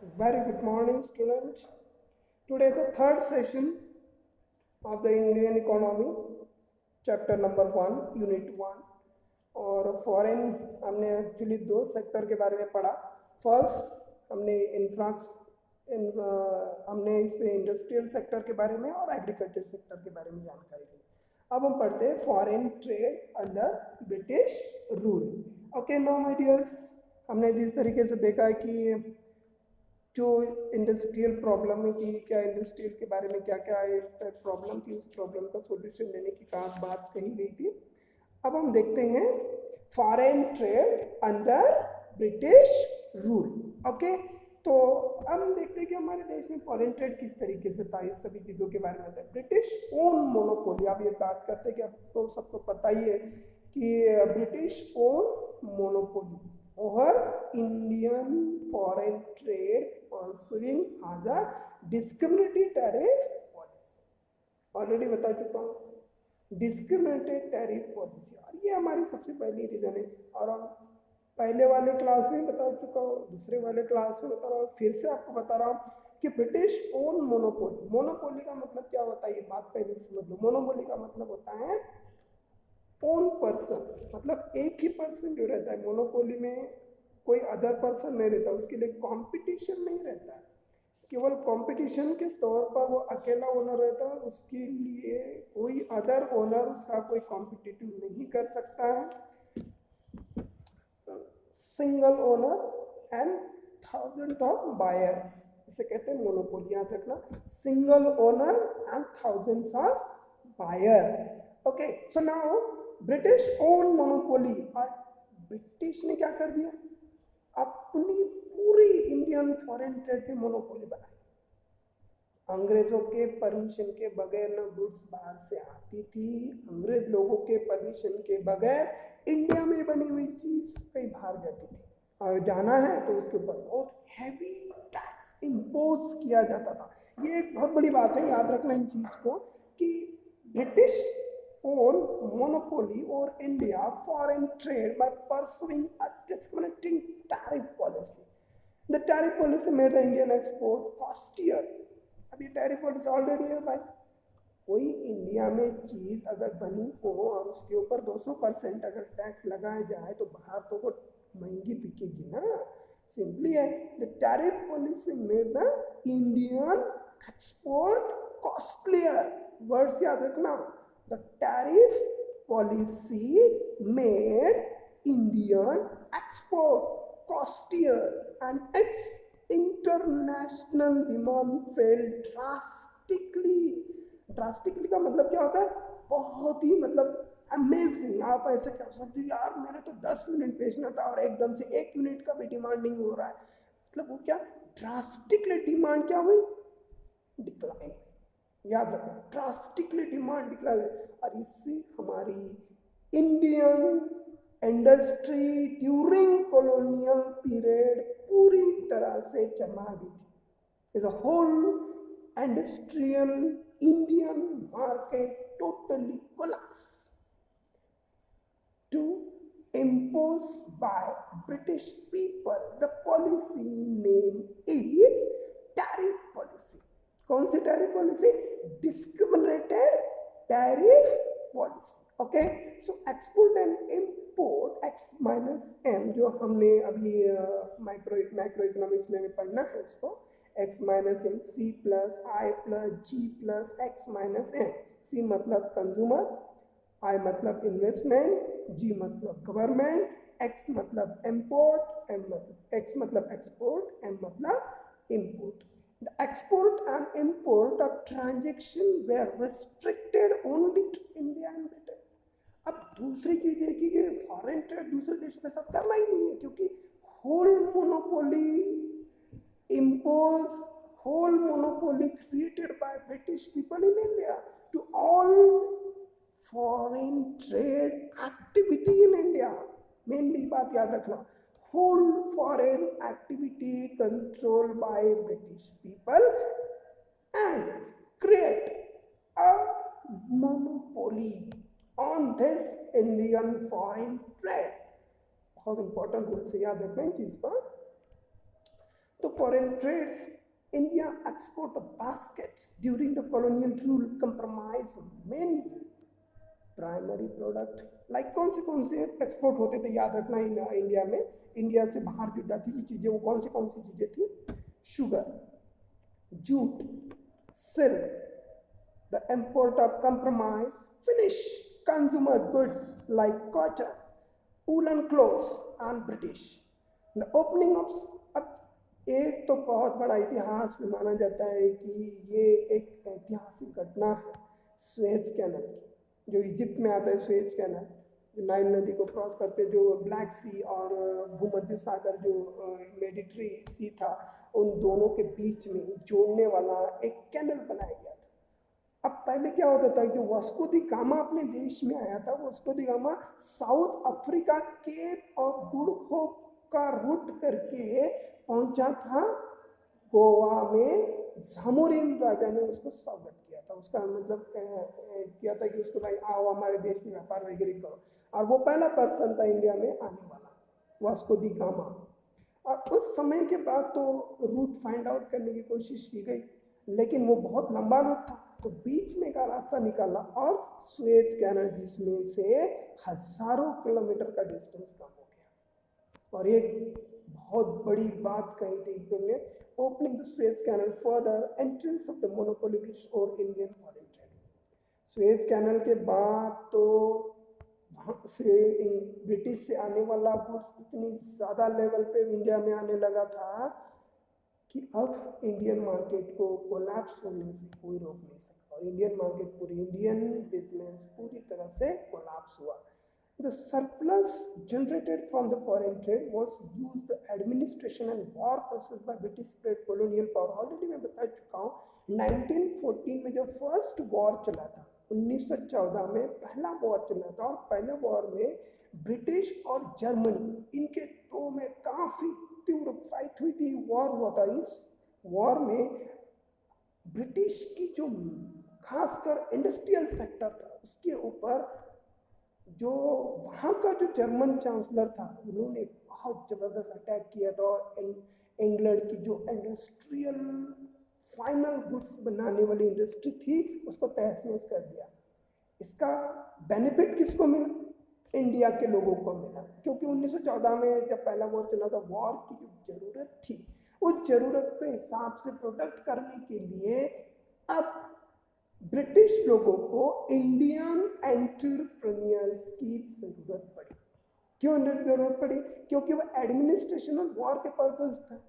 Very good morning, student. Today, the third session of the Indian economy, chapter number 1, unit 1. और foreign हमने actually दो sector के बारे में पढ़ा. फर्स्ट हमने हमने इसमें इंडस्ट्रियल सेक्टर के बारे में और एग्रीकल्चर सेक्टर के बारे में जानकारी ली. अब हम पढ़ते हैं foreign trade under British rule. Okay no my dears, हमने जिस तरीके से देखा है कि जो इंडस्ट्रियल प्रॉब्लम है कि क्या इंडस्ट्रियल के बारे में क्या क्या प्रॉब्लम थी, उस प्रॉब्लम का सॉल्यूशन देने की बात कही गई थी. अब हम देखते हैं foreign trade under British rule. Okay, तो हम देखते हैं कि हमारे देश में फॉरेन ट्रेड किस तरीके से था. इस सभी चीज़ों के बारे में था. ब्रिटिश ओन मोनोपोली, अब ये बात करते हैं कि आपको सबको पता ही है कि British own monopoly over Indian foreign trade pursuing as a discriminatory tariff policy. Already बता चुका हूँ, डिस्क्रिमिनेटेड टैरिफ पॉलिसी. और ये हमारी सबसे पहली रीजन है. और हम पहले वाले क्लास में बता चुका हूँ, दूसरे वाले क्लास में बता रहा हूँ, फिर से आपको बता रहा हूँ कि ब्रिटिश ओन मोनोपोली. मोनोपोली का मतलब क्या होता है, ये बात पहले समझ लो. मोनोपोली का मतलब होता है ओन पर्सन, मतलब एक ही पर्सन जो रहता है. मोनोपोली में कोई अदर पर्सन नहीं रहता, उसके लिए कंपटीशन नहीं रहता है. केवल कंपटीशन के तौर पर वो अकेला ओनर रहता है, उसके लिए कोई अदर ओनर उसका कोई कॉम्पिटिटिव नहीं कर सकता है. Single owner and thousand of buyers, इसे कहते हैं मोनोपोली. याद रखना, single owner and thousands of buyer. Okay, so now British own monopoly. और ब्रिटिश ने क्या कर दिया, अपनी पूरी इंडियन फॉरेन ट्रेड पे मोनोपोली बनाई. अंग्रेजों के परमिशन के बगैर न गुड्स बाहर से आती थी, अंग्रेज लोगों के परमिशन के बगैर इंडिया में बनी हुई चीज कहीं बाहर जाती थी. और जाना है तो उसके ऊपर बहुत हैवी टैक्स इम्पोज किया जाता था. ये एक बहुत बड़ी बात है, याद रखना इन चीज को, कि British own monopoly over India foreign trade by pursuing a discriminating tariff policy. The tariff policy made the Indian export costlier. अब ये tariff policy ऑलरेडी है भाई. कोई इंडिया में चीज अगर बनी हो और उसके ऊपर 200% अगर टैक्स लगाया जाए तो बाहर तो वो महंगी बिकेगी ना. सिंपली है, the tariff policy made the Indian export costlier. Words याद रखना, the tariff policy made Indian export costlier and its international demand fell drastically. Drastically का मतलब क्या होता है, बहुत ही मतलब अमेजिंग. आप ऐसे कह सकते हो यार मैंने तो 10 मिनट बेचना था और एकदम से 1 मिनट का भी डिमांड नहीं हो रहा है. मतलब वो क्या, ड्रास्टिकली डिमांड क्या हुई, डिक्लाइन. याद रखो, ड्रास्टिकली डिमांड डिक्लाइन. और इससे हमारी Indian industry during colonial period पूरी तरह से चरमरा गई थी. Is a whole industrial Indian market totally collapse to impose by British people. The policy name is tariff policy. कौन सी tariff policy, discriminated tariff policy. Okay, so export and import X minus M, जो हमने अभी macro economics में पढ़ना है उसको, X minus M, C plus I plus G plus X minus M. C मतलब कंज्यूमर, आई मतलब इन्वेस्टमेंट, जी मतलब गवर्नमेंट, एक्स मतलब इम्पोर्ट, एम मतलब एक्स मतलब एक्सपोर्ट, एम मतलब import. The export and import of transaction were restricted only to India and Britain. अब दूसरी चीज है कि फॉरेन ट्रेड दूसरे देशों के साथ करना ही नहीं है, क्योंकि whole monopoly created by British people in India to all foreign trade activity in India. Mainly बात याद रखना, whole foreign activity controlled by British people and create a monopoly on this Indian foreign trade. बहुत important rule से याद रखना इन चीज को. तो foreign trades India export a basket during the colonial rule comprise main primary product like कौन से एक्सपोर्ट होते थे याद रखना इंडिया में इंडिया से बाहर जो जाती थी चीजें वो कौन सी चीजें थी sugar jute silk the import of compromise finish consumer goods like cotton woolen clothes and British the opening of अब एक तो बहुत बड़ा इतिहास में माना जाता है कि ये एक ऐतिहासिक घटना है स्वेज कैनल की जो इजिप्ट में आता है स्वेज कैनल जो नाइल नदी को क्रॉस करते जो ब्लैक सी और भूमध्य सागर जो मेडिटरी सी था उन दोनों के बीच में जोड़ने वाला एक कैनल बनाया गया था। अब पहले क्या होता था जो वास्को दी गामा अपने देश में आया था Vasco the gamma south Africa cap of good hope का रूट करके पहुंचा था गोवा में झामोरिन राजा ने उसको स्वागत किया था उसका मतलब किया था कि उसको भाई आओ हमारे देश में व्यापार वगैरह करो और वो पहला पर्सन था इंडिया में आने वाला वास्को दी गामा और उस समय के बाद तो रूट फाइंड आउट करने की कोशिश की गई लेकिन वो बहुत लंबा रूट था तो बीच में का रास्ता निकाला और स्वेज कैनल जिसमें से हजारों किलोमीटर का डिस्टेंस कम हो गया और एक बहुत बड़ी बात कही थी इन्होंने opening the Suez Canal further entrance of the monopoly British और Indian foreign trade Suez Canal के बाद तो वहाँ से ब्रिटिश से आने वाला गुड्स इतनी ज़्यादा लेवल पे इंडिया में आने लगा था कि अब इंडियन मार्केट को कोलैप्स होने से कोई रोक नहीं सकता और इंडियन मार्केट पूरी इंडियन बिजनेस पूरी तरह से कोलैप्स हुआ The surplus generated from the foreign trade was used the administration and war process by British state colonial power. Already मैं बता चुका हूँ 1914 में जो फर्स्ट वॉर चला था 1914 में पहला वॉर चला था और पहले वॉर में ब्रिटिश और जर्मनी इनके दो में काफ़ी तीव्र फाइट हुई थी वॉर हुआ था इस वॉर में ब्रिटिश की जो खासकर इंडस्ट्रियल सेक्टर था उसके ऊपर जो वहाँ का जो जर्मन चांसलर था उन्होंने बहुत ज़बरदस्त अटैक किया था और इंग्लैंड की जो इंडस्ट्रियल फाइनल गुड्स बनाने वाली इंडस्ट्री थी उसको तहस नहस कर दिया इसका बेनिफिट किसको मिला इंडिया के लोगों को मिला क्योंकि 1914 में जब पहला वॉर चला था वॉर की जो ज़रूरत थी उस ज़रूरत के हिसाब से प्रोडक्ट करने के लिए अब ब्रिटिश लोगों को इंडियन एंटरप्रेन्योर्स की जरूरत पड़ी क्यों जरूरत पड़ी क्योंकि वो एडमिनिस्ट्रेशन और वॉर के पर्पज था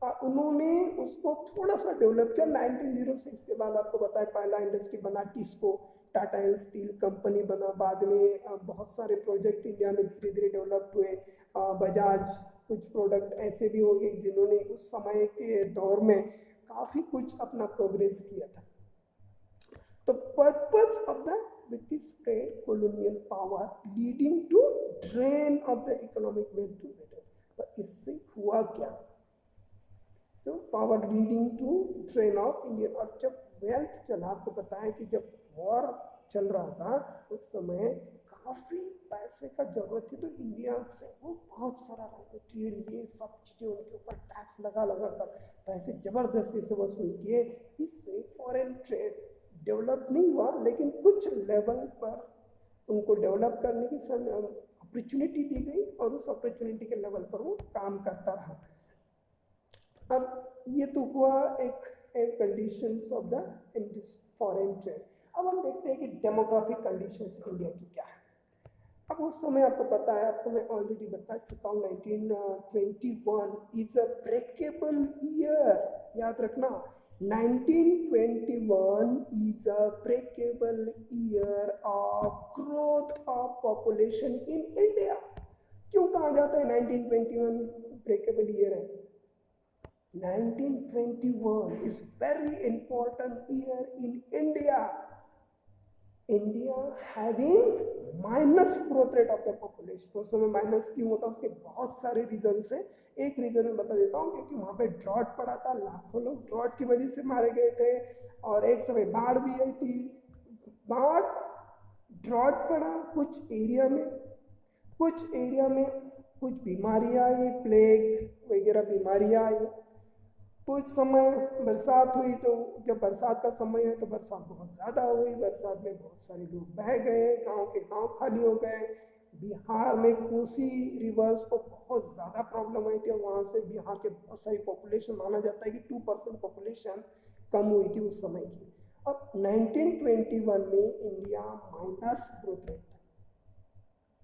और उन्होंने उसको थोड़ा सा डेवलप किया 1906 के बाद आपको बताया पहला इंडस्ट्री बना TISCO Tata and steel company बना बाद में बहुत सारे प्रोजेक्ट इंडिया में धीरे धीरे डेवलप हुए बजाज कुछ प्रोडक्ट ऐसे भी हो गए जिन्होंने उस समय के दौर में काफ़ी कुछ अपना प्रोग्रेस किया था The purpose of the British state colonial power leading to drain of the economic wealth to Britain. तो इससे हुआ क्या तो power leading to drain of Indian और जब वेल्थ चला आपको पता है कि जब वॉर चल रहा था उस समय काफ़ी पैसे का जरूरत थी तो इंडिया से वो बहुत सारा रॉ मटेरियल ये सब चीज़ें उनके ऊपर टैक्स लगा कर पैसे ज़बरदस्ती से वसूल किए इससे फॉरेन ट्रेड डेवलप नहीं हुआ लेकिन कुछ लेवल पर उनको डेवलप करने की अपॉर्चुनिटी दी गई और उस अपॉर्चुनिटी के लेवल पर वो काम करता रहा अब ये तो हुआ एक conditions of the foreign trade अब हम देखते हैं कि डेमोग्राफिक कंडीशंस इंडिया की क्या है अब उस समय आपको पता है आपको मैं ऑलरेडी बता चुका हूँ 1921 इज अ ब्रेकेबल ईयर याद रखना 1921 is a breakable year of growth of population in India. क्यों कहा जाता है 1921 breakable year है 1921 is very important year in India. India having minus growth rate of the population उस समय माइनस क्यों होता है उसके बहुत सारे रीजन है एक रीजन मैं बता देता हूँ क्योंकि वहाँ पे ड्रॉट पड़ा था लाखों लोग ड्रॉट की वजह से मारे गए थे और एक समय बाढ़ भी आई थी बाढ़ ड्रॉट पड़ा कुछ एरिया में कुछ बीमारियाँ आई प्लेग वगैरह बीमारियाँ आई कुछ समय बरसात हुई तो जब बरसात का समय है तो बरसात बहुत ज़्यादा हो गई, बरसात में बहुत सारे लोग बह गए, गांव के गांव खाली हो गए। बिहार में कोसी रिवर्स को बहुत ज़्यादा प्रॉब्लम आई थी और वहाँ से बिहार के बहुत सारी पॉपुलेशन, माना जाता है कि 2% पॉपुलेशन कम हुई थी उस समय की। और 1921 में इंडिया माइनस ग्रोथ रेट था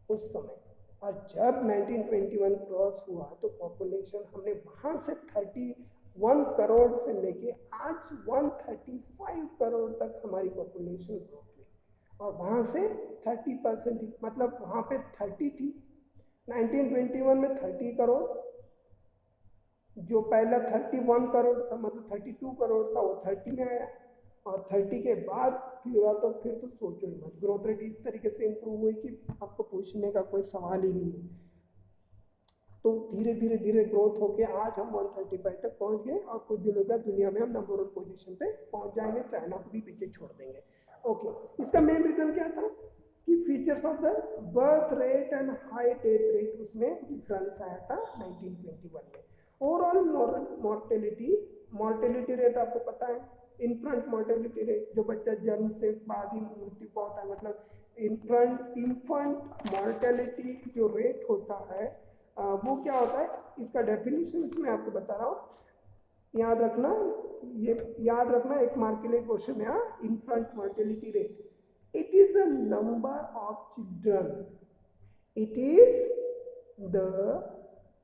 उस समय। और जब 1921 क्रॉस हुआ तो पॉपुलेशन हमने वहाँ से 31 करोड़ से लेके आज 135 करोड़ तक हमारी पॉपुलेशन ग्रो हुई। और वहाँ से 30%, मतलब वहाँ पे 30 थी 1921 में 30 करोड़, जो पहला 31 करोड़ था मतलब 32 करोड़ था वो 30 में आया। और 30 के बाद फिर तो सोचो ही मत, ग्रोथ रेट इस तरीके से इंप्रूव हुई कि आपको पूछने का कोई सवाल ही नहीं है। तो धीरे धीरे धीरे ग्रोथ होके आज हम 135 तक पहुंच गए और कुछ दिनों बाद दुनिया में हम नंबर 1 पोजीशन पे पहुंच जाएंगे, चाइना को भी पीछे छोड़ देंगे। ओके, इसका मेन रीजन क्या था कि features of the birth rate and high death rate, उसमें डिफरेंस आया था 1921 में। ओवरऑल मॉर्टेलिटी रेट आपको पता है, इन्फ्रंट मॉर्टेलिटी रेट, जो बच्चा जन्म से बाद ही मृत्यु पाता है, मतलब इन्फंट मॉर्टेलिटी जो रेट होता है वो क्या होता है, इसका डेफिनेशन मैं आपको बता रहा हूँ। याद रखना, ये याद रखना, एक मार्क के लिए क्वेश्चन है। Infant mortality rate, it is a number of children, it is the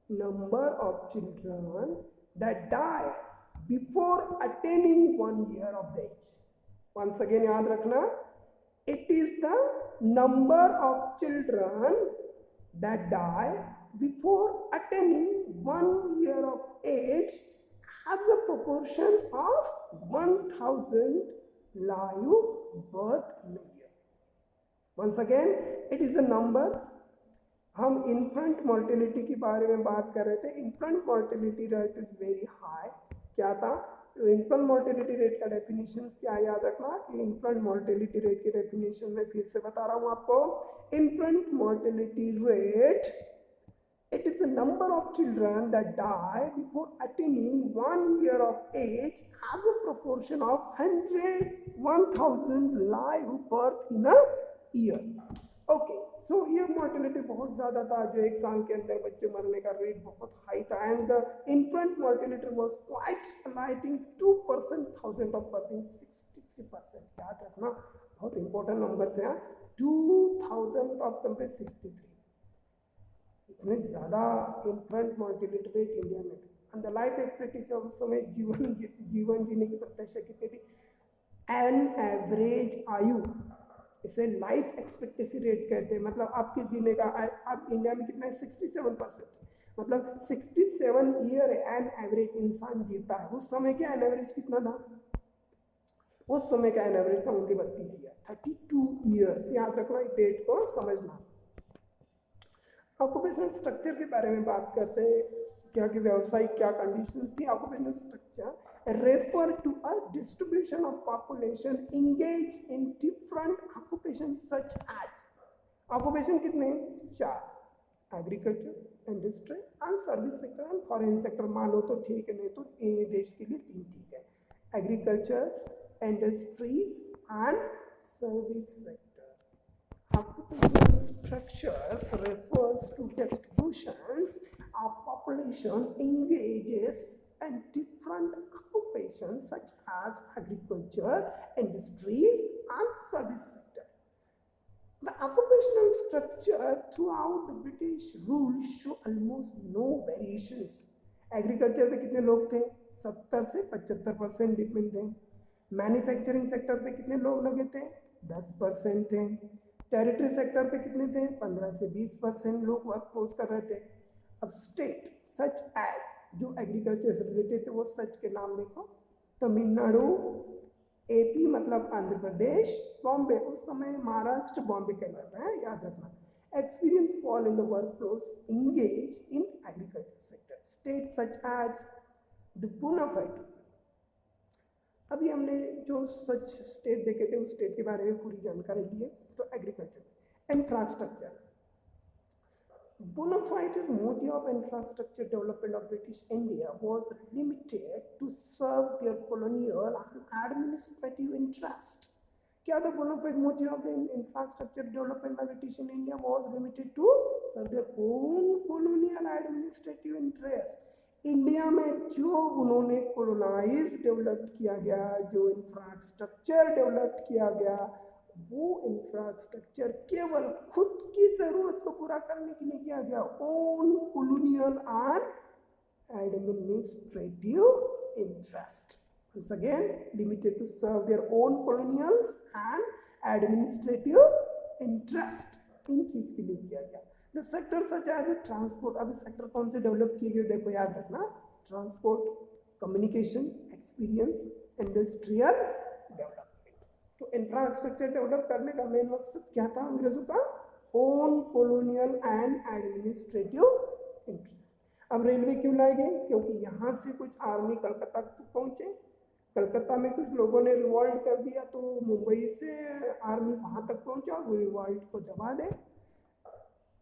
number of children that die before attaining 1 year of age. Once again याद रखना, it is the number of children that die before attaining 1 year of age as a proportion of 1000 live birth in a year. Once again, it is the numbers. हम infant mortality के बारे में बात कर रहे थे। Infant mortality rate is very high. क्या था इन्फेंट मॉर्टेलिटी रेट का डेफिनेशन क्या याद रखना। इन्फेंट मॉर्टेलिटी रेट की डेफिनेशन में फिर से बता रहा हूँ आपको। Infant mortality rate, it is the number of children that die before attaining 1 year of age as a proportion of 1000 live birth in a year. Okay, so ये mortality बहुत ज़्यादा था, जो एक साल के अंदर बच्चे मरने का रेट बहुत हाई था। And the infant mortality was quite alarming, 2% 1000 of birth, 63%। याद रखना, बहुत इंपॉर्टेंट नंबर से। 2000 of कंपेयर 63, इतने ज़्यादा इन्फेंट मॉर्टेलिटी रेट इंडिया में थे। एंड द लाइफ एक्सपेक्टेंसी उस समय जीवन जीने की प्रत्याशा कितनी थी, एन एवरेज आयु, इसे लाइफ एक्सपेक्टेंसी रेट कहते हैं। मतलब आपके जीने का आप इंडिया में कितना है, 67%, मतलब 67 ईयर एन एवरेज इंसान जीता है। उस समय का एन एवरेज कितना था, उस समय का एन एवरेज था ओनली 32 ईयर, 32 ईयर्स। याद रखना, डेट को समझना। ऑक्यूपेशनल स्ट्रक्चर के बारे में बात करते हैं, क्या कि व्यावसायिक क्या कंडीशंस थी। Occupational structure refer to a distribution of population engage in different occupation such as, occupation कितने हैं, 4, agriculture, industry and service sector and foreign sector. मानो तो ठीक है, नहीं तो देश के लिए 3 ठीक है, agriculture, industries and service sector. Occupational structures refers to distributions of population engages in different occupations such as agriculture, industries and service sector. The occupational structure throughout the British rule show almost no variations. Agriculture पे कितने लोग थे, 70 से 75% depend थे। Manufacturing sector पे कितने लोग लगे थे, 10% थे। टेरिटरी सेक्टर पे कितने थे, 15 से 20% लोग वर्कफोर्स कर रहे थे। अब स्टेट सच एज, जो एग्रीकल्चर से रिलेटेड थे वो सच के नाम देखो, तमिलनाडु, एपी मतलब आंध्र प्रदेश, बॉम्बे, उस समय महाराष्ट्र बॉम्बे कहलाता है, याद रखना। Experience fall in the workforce engage in agriculture sector. State such as the bona fide. अभी हमने जो सच स्टेट देखे थे उस स्टेट के बारे में पूरी जानकारी ली है। तो agriculture, infrastructure, bona fide motive of infrastructure development of British India was limited to serve their colonial and administrative interest. क्या the bona fide motive of the infrastructure development by British in India was limited to serve their own colonial administrative interest. India में जो उन्होंने colonise develop किया गया, जो infrastructure develop किया गया, वो इंफ्रास्ट्रक्चर केवल खुद की जरूरत को पूरा करने के लिए किया गया, own colonial and administrative interest. Once again, limited to serve their own colonials and administrative interest. इन चीज के लिए किया गया. The sector such as transport, अभी सेक्टर कौन से डेवलप किए गए देखो याद रखना, transport, communication, experience, industrial development. तो इंफ्रास्ट्रक्चर डेवलप करने का मेन मकसद क्या था अंग्रेजों का? Own colonial and administrative interest. अब रेलवे क्यों लाए गए? क्योंकि यहाँ से कुछ आर्मी कलकत्ता तक पहुंचे, कलकत्ता में कुछ लोगों ने रिवॉल्ट कर दिया, तो मुंबई से आर्मी वहां तक पहुंचा, वो रिवॉल्ट को दबा दे.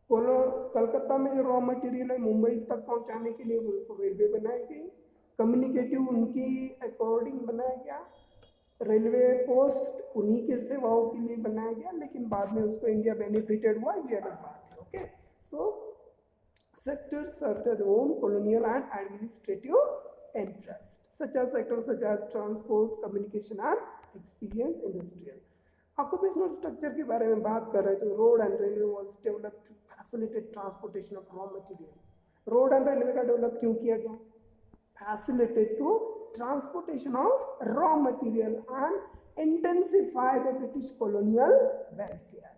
कलकत्ता में जो रॉ मटेरियल है मुंबई तक पहुंचाने के लिए उनको रेलवे बनाई गई. कम्युनिकेटिव उनकी अकॉर्डिंग बनाया गया. रेलवे पोस्ट उन्हीं के सेवाओं के लिए बनाया गया, लेकिन बाद में उसको इंडिया बेनिफिटेड हुआ, ये अलग बात है. Okay, so sectors served their own colonial and administrative interest, such as sectors such as transport, communication and experience, industrial. Occupational structure के बारे में बात कर रहे थे. Road and railway was developed to facilitate transportation of raw material. Road and railway का develop क्यों किया गया? Facilitate to transportation of raw material and intensify the British colonial welfare.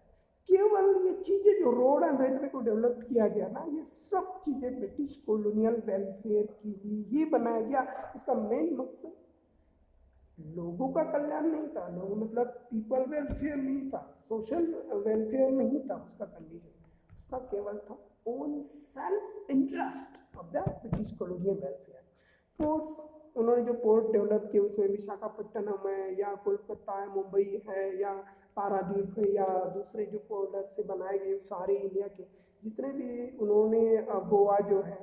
केवल ये चीजें जो रोड एंड रेलवे को डेवलप किया गया ना, ये सब चीजें ब्रिटिश कॉलोनियल वेलफेयर के लिए ही बनाया गया. उसका मेन मकसद लोगों का कल्याण नहीं था, लोग मतलब पीपल वेलफेयर नहीं था, सोशल वेलफेयर नहीं था उसका कंडीशन. उसका केवल था own self interest of the British colonial welfare. Ports, उन्होंने जो पोर्ट डेवलप किए उसमें विशाखापट्टनम है या कोलकाता है, मुंबई है या पारादीप है या दूसरे जो पोर्टर से बनाए गए सारे इंडिया के जितने भी उन्होंने, गोवा जो है,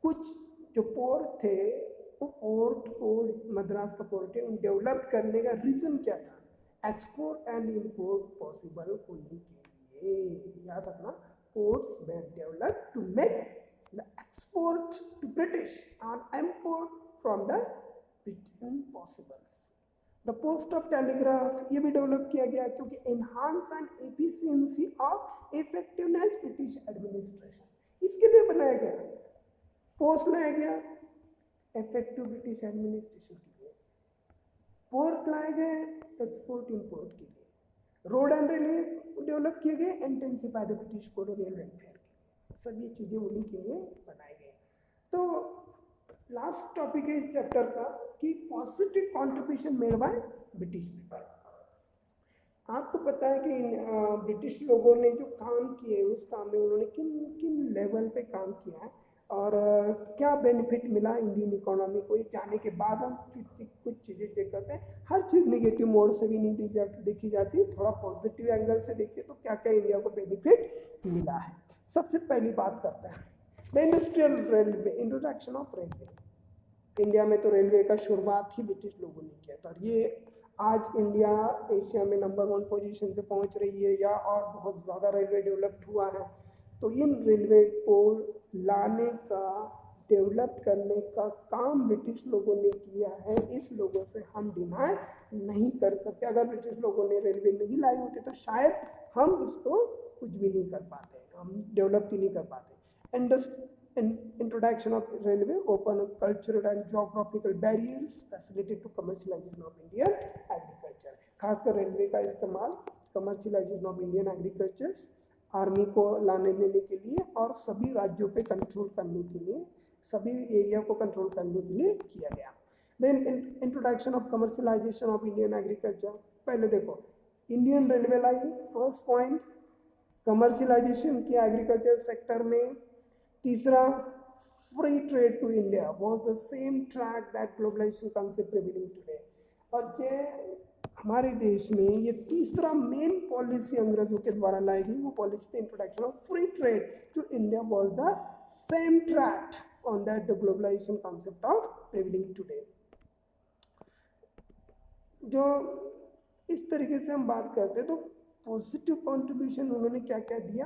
कुछ जो पोर्ट थे वो पोर्ट को, मद्रास का पोर्ट है, उन डेवलप करने का रीजन क्या था? एक्सपोर्ट एंड इंपोर्ट पॉसिबल होने के लिए. याद रखना, ports were develop to make the export to British and import from the Britain possibles. The post of telegraph, ये भी डेवलप किया गया क्योंकि enhance and efficiency of effectiveness British administration, इसके लिए बनाया गया. पोस्ट लाया गया इफेक्टिव ब्रिटिश एडमिनिस्ट्रेशन के लिए. पोर्ट लाए गए एक्सपोर्ट इंपोर्ट के लिए. रोड एंड रेलवे डेवलप किए गए intensify the British colonial welfare के लिए. सब ये चीजें उन्हीं के लिए बनाई गई. तो लास्ट टॉपिक है इस चैप्टर का कि positive contribution made by British people. आपको पता है कि ब्रिटिश लोगों ने जो काम किए उस काम में उन्होंने किन किन लेवल पे काम किया है और क्या बेनिफिट मिला इंडियन इकोनॉमी को, ये जाने के बाद हम कुछ चीज़ें चेक करते हैं. हर चीज़ नेगेटिव मोड से भी नहीं देखी जाती, थोड़ा पॉजिटिव एंगल से देखिए तो क्या क्या इंडिया को बेनिफिट मिला है. सबसे पहली बात करते हैं the industrial railway, introduction of railway. India में तो रेलवे का शुरुआत ही ब्रिटिश लोगों ने किया था और ये आज इंडिया एशिया में नंबर 1 पोजीशन पे पहुंच रही है या और बहुत ज़्यादा रेलवे डेवलप्ड हुआ है. तो इन रेलवे को लाने का, डेवलप करने का काम ब्रिटिश लोगों ने किया है. इस लोगों से हम डिनाई नहीं कर सकते. अगर ब्रिटिश लोगों ने रेलवे नहीं लाई होती तो शायद हम इसको कुछ भी नहीं कर पाते, हम डेवलप ही नहीं कर पाते. Introduction of railway open cultural and geographical barriers facilitated to commercialization of Indian agriculture. खासकर रेलवे का इस्तेमाल commercialization of Indian agriculture army को लाने देने के लिए और सभी राज्यों पे कंट्रोल करने के लिए, सभी एरिया को कंट्रोल करने के लिए किया गया. Then introduction of commercialisation of Indian agriculture. पहले देखो इंडियन रेलवे लाई, फर्स्ट पॉइंट कमर्शियलाइजेशन किया एग्रीकल्चर सेक्टर में. तीसरा, free trade to India was the same track that globalisation concept prevailing today. और ये हमारे देश में ये तीसरा मेन पॉलिसी अंग्रेजों के द्वारा लाई गई, वो पॉलिसी थी introduction of free trade to India was the same track on that the globalisation concept of prevailing today. जो इस तरीके से हम बात करते हैं तो पॉजिटिव कंट्रीब्यूशन उन्होंने क्या क्या दिया,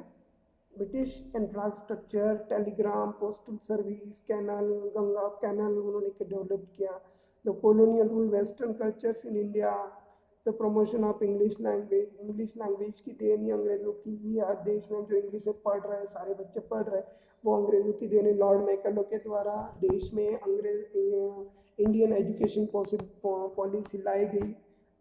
British infrastructure, telegram, postal service, canal, Ganga canal उन्होंने डेवलप किया, the colonial rule, western cultures in India, the promotion of English language की देन ही अंग्रेज़ों की ही, हर देश में जो इंग्लिश में पढ़ रहे हैं, सारे बच्चे पढ़ रहे हैं, वो अंग्रेज़ों की देन है। लॉर्ड मैकेलो के द्वारा देश में इंडियन एजुकेशन पॉलिसी लाई गई,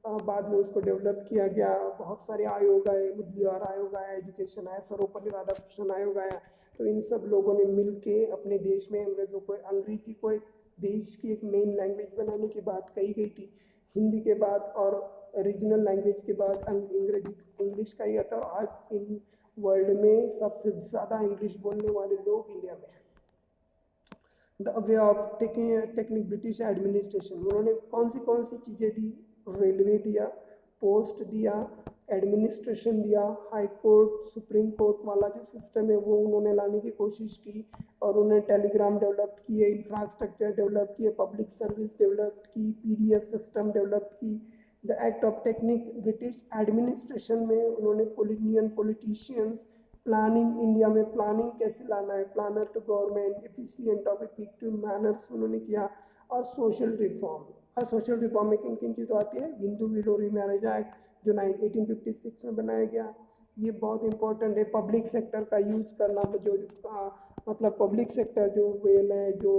बाद में उसको डेवलप किया गया, बहुत सारे आयोग आए, मुदलियार आयोग आया, एजुकेशन आया, सर्वपल्ली राधाकृष्णन आयोग आया। तो इन सब लोगों ने मिल के अपने देश में अंग्रेजी को एक देश की एक मेन लैंग्वेज बनाने की बात कही गई थी। हिंदी के बाद और रीजनल लैंग्वेज के बाद इंग्लिश का ही आता है। आज इन वर्ल्ड में सबसे ज़्यादा इंग्लिश बोलने वाले लोग इंडिया में हैं। The way of technique British administration, उन्होंने कौन सी चीज़ें दी, रेलवे दिया, पोस्ट दिया, एडमिनिस्ट्रेशन दिया, हाई कोर्ट सुप्रीम कोर्ट वाला जो सिस्टम है वो उन्होंने लाने की कोशिश की, और उन्होंने टेलीग्राम डेवलप किए, इंफ्रास्ट्रक्चर डेवलप किए, पब्लिक सर्विस डेवलप की, पीडीएस सिस्टम डेवलप की। The act of technique British administration में उन्होंने कॉलोनियल पॉलिटिशियंस, प्लानिंग, इंडिया में प्लानिंग कैसे लाना है, planner to government, efficient of effective manners उन्होंने किया, और सोशल रिफॉर्म। और सोशल रिफॉर्म में किन किन चीज़ आती है, हिंदू विडो रीमैरिज एक्ट जो 1856 में बनाया गया, ये बहुत इंपॉर्टेंट है। पब्लिक सेक्टर का यूज करना, जो मतलब पब्लिक सेक्टर जो वेल है, जो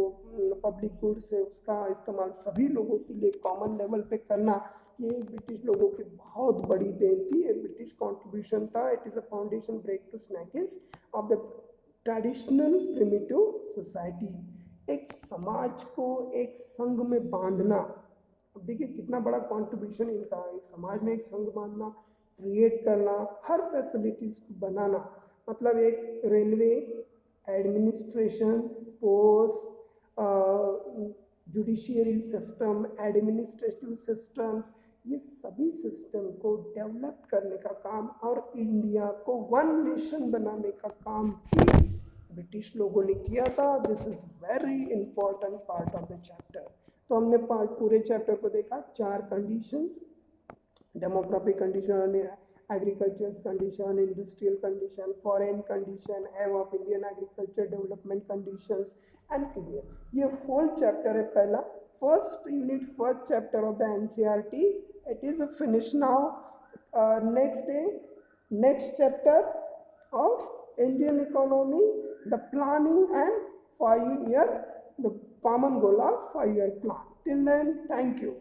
पब्लिक गुड्स है, उसका इस्तेमाल सभी लोगों के लिए कॉमन लेवल पे करना, ये ब्रिटिश लोगों की बहुत बड़ी देन थी, ये ब्रिटिश कंट्रीब्यूशन था। It is a foundation break to shackles of the traditional primitive society. एक समाज को एक संघ में बांधना, अब देखिए कितना बड़ा कंट्रीब्यूशन इनका है, एक समाज में एक संघ बांधना, क्रिएट करना, हर फैसिलिटीज को बनाना, मतलब एक railway, administration, post, judiciary system, administrative systems, ये सभी सिस्टम को डेवलप करने का काम और इंडिया को वन नेशन बनाने का काम भी ब्रिटिश लोगों ने किया था। This is very important part of the chapter. तो हमने पूरे चैप्टर को देखा, 4 conditions, demographic condition, agriculture condition, industrial condition, foreign condition, एव of Indian agriculture development conditions and period. ये होल चैप्टर है पहला, first unit, first chapter of the NCERT. It is finish now. Next day next chapter of Indian economy, the planning and 5-year, the common goal of 5-year plan. Till then, thank you.